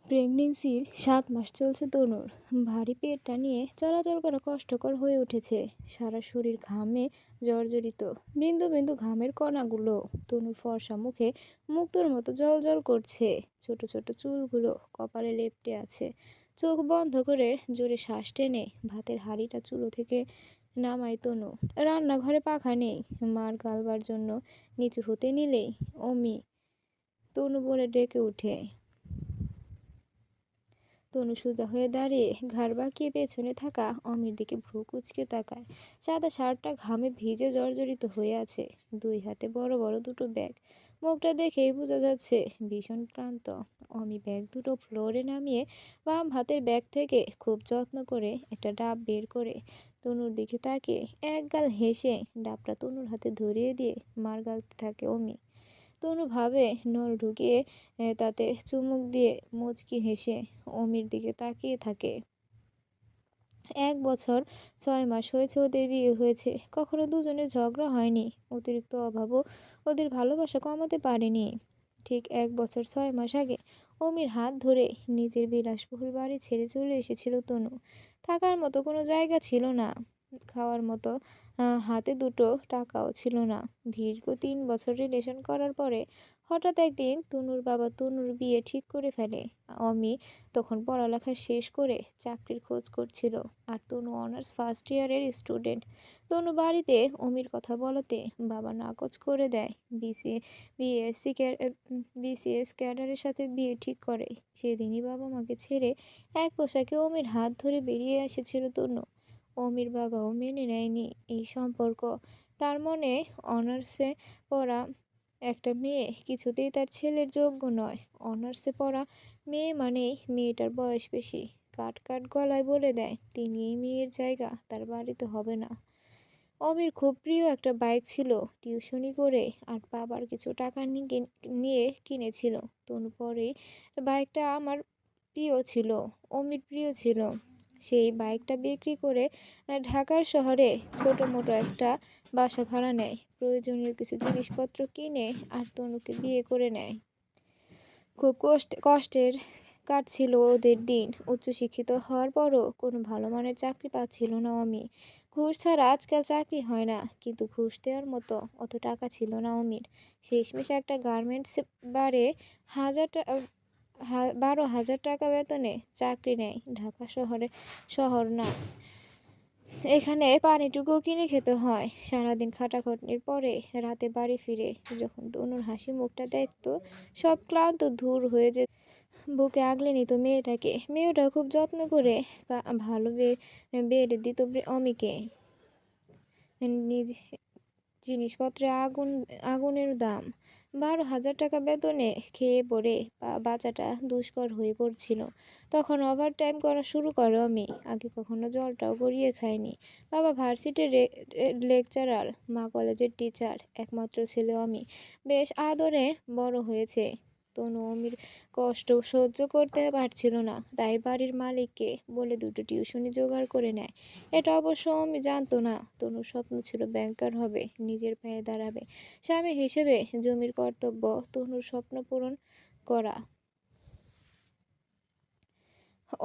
প্রেগনেন্সির ৭ মাস চলছে তনুর। ভারী পেটটা নিয়ে চলাচল করা কষ্টকর হয়ে উঠেছে। সারা শরীর ঘামে জর্জরিত। বিন্দু বিন্দু ঘামের কণাগুলো তনুর ফর্সা মুখে মুক্তোর মতো জল করছে। ছোট ছোট চুলগুলো কপালে লেপ্টে আছে। চোখ বন্ধ করে জোরে শ্বাস টেনে ভাতের হাঁড়িটা চুলো থেকে নামায় তনু। রান্নাঘরে পাখা নেই। মার গালবার জন্য নিচু হতে নিলেই অমি তনু বলে ডেকে ওঠে। তনু সোজা হয়ে দাঁড়িয়ে ঘাড় বাঁকিয়ে পেছনে থাকা অমির দিকে ভ্রু কুঁচকে তাকায়। সাদা শার্টটা ঘামে ভিজে জর্জরিত হয়ে আছে। দুই হাতে বড় বড় দুটো ব্যাগ। মুখটা দেখেই বোঝা যাচ্ছে ভীষণ ক্লান্ত। অমি ব্যাগ দুটো ফ্লোরে নামিয়ে বাম হাতের ব্যাগ থেকে খুব যত্ন করে একটা ডাব বের করে তনুর দিকে তাকিয়ে এক গাল হেসে ডাবটা তনুর হাতে ধরিয়ে দিয়ে মার গালতে থাকে অমি। তনু ভাবে নল ঢুকিয়ে তাতে চুমুক দিয়ে মুচকি হেসে অমির দিকে তাকিয়ে থাকে। ১ বছর ৬ মাস হয়েছে ওদের বিয়ে হয়েছে। কখনো দুজনের ঝগড়া হয়নি। অতিরিক্ত অভাবও ওদের ভালোবাসা কমাতে পারেনি। ঠিক ১ বছর ৬ মাস আগে অমির হাত ধরে নিজের বিলাসবহুল বাড়ি ছেড়ে চলে এসেছিল তনু। থাকার মতো কোনো জায়গা ছিল না। খাওয়ার মতো হাতে দুটো টাকাও ছিল না। দীর্ঘ ৩ বছর রিলেশন করার পরে হঠাৎ একদিন তনুর বাবা তনুর বিয়ে ঠিক করে ফেলে। অমি তখন পড়ালেখা শেষ করে চাকরির খোঁজ করছিল। আর তনু অনার্স ফার্স্ট ইয়ারের স্টুডেন্ট। তনু বাড়িতে অমির কথা বলাতে বাবা নাকচ করে দেয়। বিএসসি বিসিএস ক্যাডারের সাথে বিয়ে ঠিক করে। সেদিনই বাবা মাকে ছেড়ে এক পোশাকে অমির হাত ধরে বেরিয়ে এসেছিল তনু। অমির বাবাও মেনে নেয়নি এই সম্পর্ক। তার মনে অনার্সে পড়া একটা মেয়ে কিছুতেই তার ছেলের যোগ্য নয়। অনার্সে পড়া মেয়ে মানেই মেয়েটার বয়স বেশি। কাট কাট গলায় বলে দেয় তিনি এই মেয়ের জায়গা তার বাড়িতে হবে না। অমির খুব প্রিয় একটা বাইক ছিল। টিউশনি করে আর বাবার কিছু টাকা নিয়ে কিনেছিল। তনু পরে বাইকটা আমার প্রিয় ছিল, অমির প্রিয় ছিল। সেই বাইকটা বিক্রি করে ঢাকার শহরে ছোট মোটো একটা বাসা ভাড়া নেয়। প্রয়োজনীয় কিছু জিনিসপত্র কিনে আর তনুকে বিয়ে করে নেয়। খুব কষ্টের কাটছিল ওদের দিন। উচ্চশিক্ষিত হওয়ার পরও কোনো ভালো মানের চাকরি পাচ্ছিল না অমি। ঘুষ ছাড়া আজকাল চাকরি হয় না, কিন্তু ঘুষ দেওয়ার মতো অত টাকা ছিল না অমির। শেষমেশ একটা গার্মেন্টস বারে ১২,০০০ টাকা বেতনে চাকরি নেয়। ঢাকা শহর না, এখানে পানিটুকু কিনে খেতে হয়। সারাদিন খাটাখাটনির পরে রাতে বাড়ি ফিরে যখন তনুর হাসি মুখটা দেখতো সব ক্লান্ত দূর হয়ে যেত। বুকে আগলে নিত মেয়েটাকে। মেয়েটা খুব যত্ন করে ভালো বেড়ে দিত অমিকে। নিজ জিনিসপত্রে আগুনের দাম। ১২,০০০ টাকা বেতনে খেয়ে পড়ে বাঁচাটা দুষ্কর হয়ে পড়ছিল। তখন ওভার টাইম করা শুরু করে অমি। আগে কখনো জলটাও গড়িয়ে খায়নি। বাবা ভার্সিটির লেকচারার, মা কলেজের টিচার। একমাত্র ছেলে অমি। বেশ আদরে বড় হয়েছে। তনু অমির কষ্ট সহ্য করতে পারছিল না। তাই বাড়ির মালিককে বলে দুটো টিউশনি জোগাড় করে নেয়। এটা অবশ্য অমি জানতো না। তনুর স্বপ্ন ছিল ব্যাংকার হবে, নিজের পায়ে দাঁড়াবে। স্বামী হিসেবে জমির কর্তব্য তনুর স্বপ্ন পূরণ করা।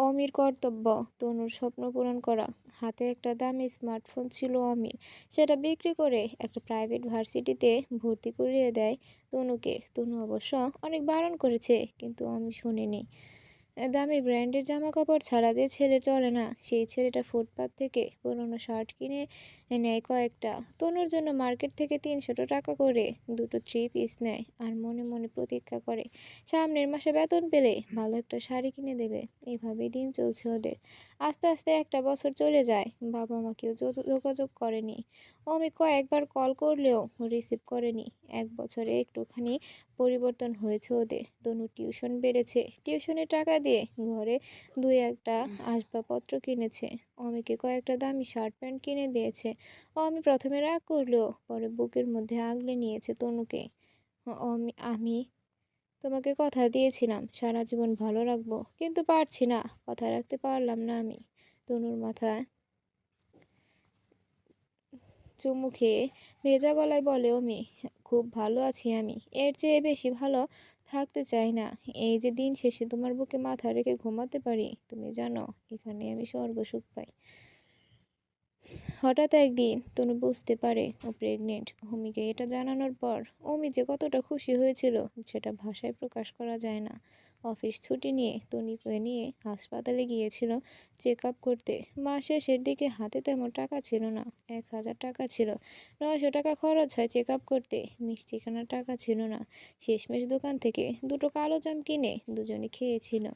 অমির কর্তব্য তনুর স্বপ্ন পূরণ করা। হাতে একটা দামি স্মার্টফোন ছিল অমির। সেটা বিক্রি করে একটা প্রাইভেট ভার্সিটিতে ভর্তি করিয়ে দেয় তনুকে। তনু অবশ্য অনেক বারণ করেছে, কিন্তু অমি শোনেনি। দামি ব্র্যান্ডের জামা কাপড় ছাড়া যে ছেলে চলে না, সেই ছেলেটা ফুটপাত থেকে পুরোনো শার্ট কিনে নেয় কয়েকটা। তনুর জন্য মার্কেট থেকে ৩০০ টাকা করে দুটো 3 পিস নেয় আর মনে মনে প্রতীক্ষা করে সামনের মাসে বেতন পেলে ভালো একটা শাড়ি কিনে দেবে। এভাবেই দিন চলছে ওদের। আস্তে আস্তে একটা বছর চলে যায়। বাবা মা কেউ যোগাযোগ করেনি। অমি কয়েকবার কল করলেও রিসিভ করেনি। ১ বছরে একটুখানি পরিবর্তন হয়েছে ওদের। তনু টিউশন বেড়েছে। টিউশনের টাকা দিয়ে ঘরে ২-১টা আসবাবপত্র কিনেছে। অমিকে কয়েকটা দামি শার্ট প্যান্ট কিনে দিয়েছে। অমি প্রথমে রাগ করলেও পরে বুকের মধ্যে আগলে নিয়েছে তনুকে। আমি তোমাকে কথা দিয়েছিলাম সারা জীবন ভালো রাখবো, কিন্তু পারছি না, কথা রাখতে পারলাম না আমি। তনুর মাথায় চুমু খেয়ে ভেজা গলায় বলে অমি, খুব ভালো আছি আমি। এর চেয়ে বেশি ভালো থাকতে চাই না। এই যে দিন শেষে তোমার বুকে মাথা রেখে ঘুমাতে পারি, তুমি জানো এখানে আমি স্বর্গসুখ পাই। হঠাৎ একদিন তনু বুঝতে পারে ও প্রেগনেন্ট। অমিকে এটা জানানোর পর অমি যে কতটা খুশি হয়েছিল সেটা ভাষায় প্রকাশ করা যায় না। অফিস ছুটি নিয়ে তনিকে নিয়ে হাসপাতালে গিয়েছিল চেক আপ করতে। মাস শেষের দিকে হাতে তেমন টাকা ছিল না। 1,000 টাকা ছিল, 900 টাকা খরচ হয় চেক আপ করতে। মিষ্টি কেনার টাকা ছিল না। শেষমেশ দোকান থেকে দুটো কালো জাম কিনে দুজনে খেয়েছিল।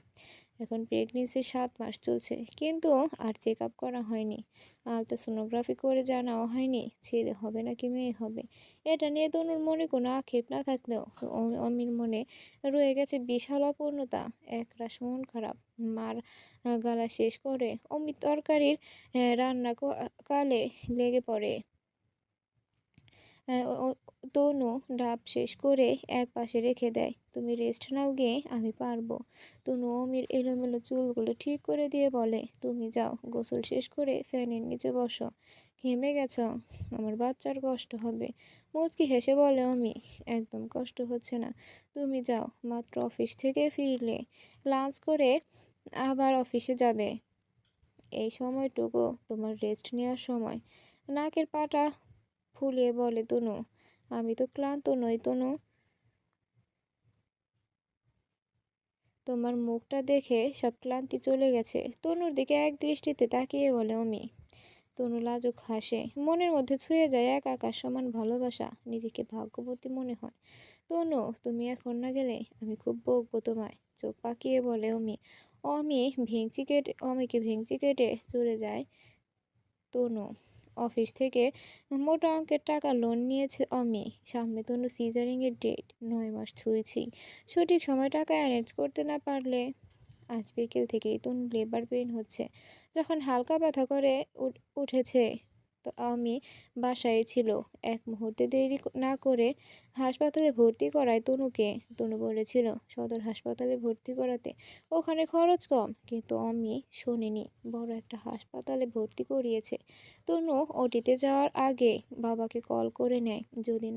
এখন প্রেগনেন্সির 7 মাস চলছে, কিন্তু আর চেক আপ করা হয়নি। আলট্রাসোনোগ্রাফি করে জানাও হয়নি ছেলে হবে নাকি মেয়ে হবে। এটা নিয়ে তনুর মনে কোনো আক্ষেপ না থাকলেও অমির মনে রয়ে গেছে বিশাল অপূর্ণতা। একরাশ মন খারাপ। মার গালা শেষ করে অমি তরকারির রান্না কালে লেগে পড়ে। তনু ডাব শেষ করে এক পাশে রেখে দেয়। তুমি রেস্ট নাও গিয়ে, আমি পারবো। তনু অমির এলোমেলো চুলগুলো ঠিক করে দিয়ে বলে, তুমি যাও, গোসল শেষ করে ফ্যানের নিচে বসো। ঘেমে গেছ, আমার বাচ্চার কষ্ট হবে। মুচকি হেসে বলে অমি, একদম কষ্ট হচ্ছে না। তুমি যাও, মাত্র অফিস থেকে ফিরলে, লাঞ্চ করে আবার অফিসে যাবে। এই সময়টুকু তোমার রেস্ট নেওয়ার সময়। নাকের পাটা ফুলিয়ে বলে তনু, আমি তো ক্লান্ত নই তনু, তোমার মুখটা দেখে সব ক্লান্তি চলে গেছে। তনুর দিকে এক দৃষ্টিতে তাকিয়ে বলে অমি। তনু লাজুক হাসে, মনের মধ্যে ছুঁয়ে যায় এক আকাশ সমান ভালোবাসা। নিজেকে ভাগ্যবতী মনে হয়। তনু, তুমি এখন না গেলে আমি খুব বকবো তোমায়। চোখ পাকিয়ে বলে অমি। অমিকে ভেঙচি কেটে চলে যায় তনু। অফিস থেকে মোটা অঙ্কের টাকা লোন নিয়েছে অমি। সামনে তনু সিজারিংয়ের ডেট, 9 মাস ছুঁয়েছি। সঠিক সময় টাকা অ্যারেঞ্জ করতে না পারলে। আজ বিকেল থেকেই তনু লেবার পেইন হচ্ছে। যখন হালকা ব্যথা করে উঠেছে তো আমি বাসায় ছিল। এক মুহূর্তে দেরি না করে হাসপাতালে ভর্তি করায় তনুকে। তনু বলেছিল সদর হাসপাতালে ভর্তি করাতে, ওখানে খরচ কম, কিন্তু আমি শোনেনি, বড় একটা হাসপাতালে ভর্তি করিয়েছে। তনু ওটিতে যাওয়ার আগে বাবাকে কল করে নেয়। যদি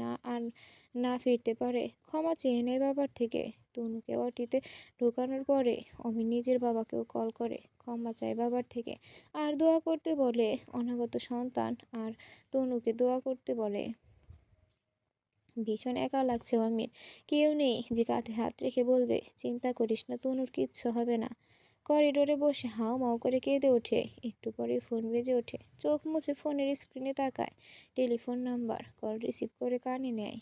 না ফিরতে পারে ক্ষমা চেয়ে নেয় বাবার থেকে। তনুকে ওটিতে ঢোকানোর পরে অমি নিজের বাবাকেও কল করে ক্ষমা চায় বাবার থেকে। আর দোয়া করতে বলে অনাগত সন্তান, আর তনুকে দোয়া করতে বলে। ভীষণ একা লাগছে অমির। কেউ নেই যে কাঁধে হাত রেখে বলবে, চিন্তা করিস না, তনুর কিচ্ছু হবে না। করিডোরে বসে হাউ মাউ করে কেঁদে ওঠে। একটু পরে ফোন বেজে ওঠে। চোখ মুছে ফোনের স্ক্রিনে তাকায়। Telephone number. কল রিসিভ করে কানে নেয়।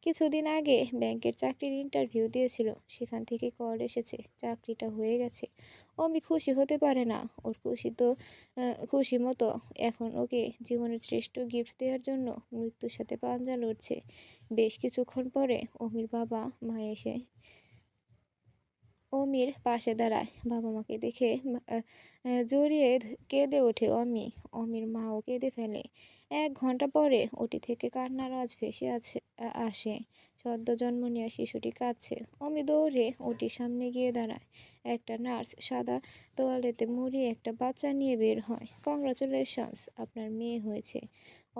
কিছুদিন আগে ব্যাংকের চাকরির ইন্টারভিউ দিয়েছিল, সেখান থেকে কল এসেছে, চাকরিটা হয়ে গেছে। অমি খুশি হতে পারে না। ওর খুশি মতো এখন ওকে জীবনের শ্রেষ্ঠ গিফট দেওয়ার জন্য মৃত্যুর সাথে পাঞ্জা লড়ছে। বেশ কিছুক্ষণ পরে অমির বাবা মা এসে অমির পাশে দাঁড়ায়। বাবা মাকে দেখে জড়িয়ে কেঁদে ওঠে অমি। অমির মাও কেঁদে ফেলে। 1 ঘন্টা পরে ওটি থেকে কান্নার আওয়াজ ভেসে আসে। সদ্য জন্ম নেওয়া শিশুটি কাঁদছে। অমি দৌড়ে ওটির সামনে গিয়ে দাঁড়ায়। একটা নার্স সাদা তোয়ালেতে মুড়িয়ে একটা বাচ্চা নিয়ে বের হয়। কংগ্রাচুলেশনস, আপনার মেয়ে হয়েছে।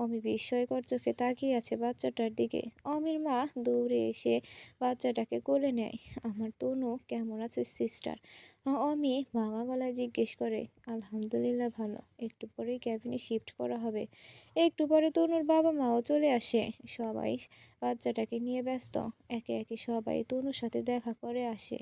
অমি বিস্ময়কর চোখে তাকিয়ে আছে বাচ্চাটার দিকে। অমির মা দৌড়ে এসে বাচ্চাটাকে কোলে নেয়। আমার তনু কেমন আছে সিস্টার? অমি ভাঙা গলায় জিজ্ঞেস করে। আলহামদুলিল্লাহ ভালো। একটু পরেই ক্যাবিনে শিফট করা হবে। একটু পরে তনুর বাবা মাও চলে আসে। সবাই বাচ্চাটাকে নিয়ে ব্যস্ত। একে একে সবাই তনুর সাথে দেখা করে আসে।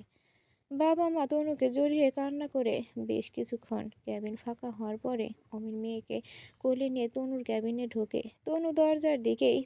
বাবা মা তনুকে জড়িয়ে কান্না করে বেশ কিছুক্ষণ। ক্যাবিন ফাঁকা হওয়ার পরে অমির মেয়েকে কোলে নিয়ে তনুর ক্যাবিনে ঢোকে। তনু দরজার দিকেই